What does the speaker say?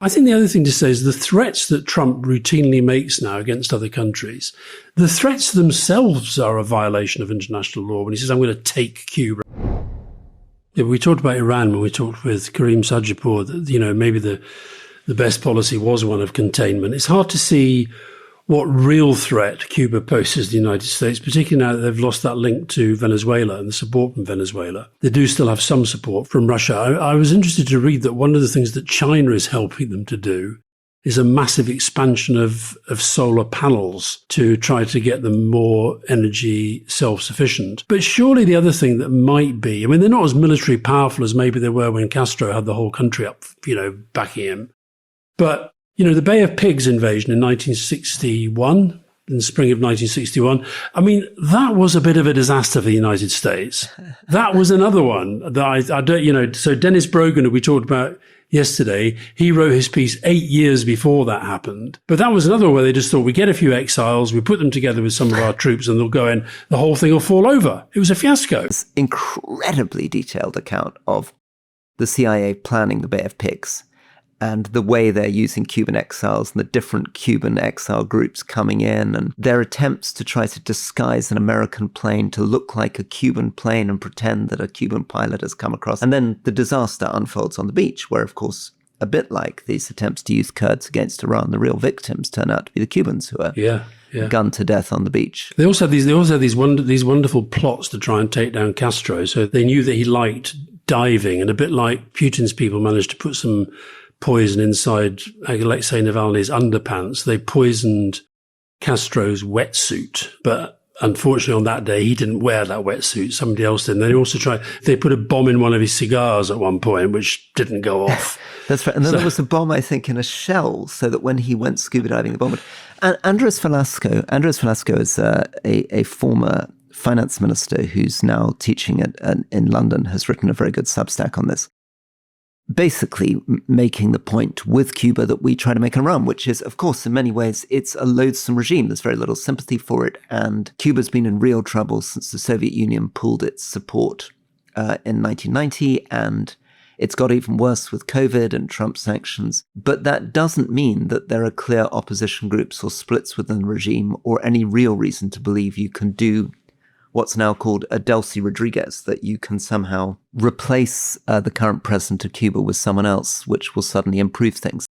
I think the other thing to say is the threats that Trump routinely makes now against other countries, the threats themselves are a violation of international law. When he says, I'm going to take Cuba. Yeah, we talked about Iran when we talked with Karim Sajipur, that, maybe the best policy was one of containment. It's hard to see what real threat Cuba poses to the United States, particularly now that they've lost that link to Venezuela and the support from Venezuela. They do still have some support from Russia. I was interested to read that one of the things that China is helping them to do is a massive expansion of solar panels to try to get them more energy self-sufficient. But surely the other thing that might be, they're not as military powerful as maybe they were when Castro had the whole country up, backing him. But the Bay of Pigs invasion in 1961, in the spring of 1961, that was a bit of a disaster for the United States. That was another one that I don't, so Dennis Brogan, who we talked about yesterday, he wrote his piece 8 years before that happened. But that was another one where they just thought, we get a few exiles, we put them together with some of our troops and they'll go in, the whole thing will fall over. It was a fiasco. This incredibly detailed account of the CIA planning the Bay of Pigs and the way they're using Cuban exiles and the different Cuban exile groups coming in and their attempts to try to disguise an American plane to look like a Cuban plane and pretend that a Cuban pilot has come across. And then the disaster unfolds on the beach, where, of course, a bit like these attempts to use Kurds against Iran, the real victims turn out to be the Cubans who are gunned to death on the beach. They also had these wonderful plots to try and take down Castro. So they knew that he liked diving, and a bit like Putin's people managed to put some poison inside Alexei Navalny's underpants. They poisoned Castro's wetsuit, but unfortunately on that day he didn't wear that wetsuit. Somebody else did. And they put a bomb in one of his cigars at one point, which didn't go off. That's right. And then there was a bomb, I think, in a shell, so that when he went scuba diving, the bomb would... And Andres Velasco is a former finance minister who's now teaching in London, has written a very good Substack on this. Basically making the point with Cuba that we try to make in Iran, which is, of course, in many ways, it's a loathsome regime. There's very little sympathy for it. And Cuba's been in real trouble since the Soviet Union pulled its support in 1990. And it's got even worse with COVID and Trump sanctions. But that doesn't mean that there are clear opposition groups or splits within the regime or any real reason to believe you can do what's now called a Delcy Rodriguez, that you can somehow replace the current president of Cuba with someone else, which will suddenly improve things.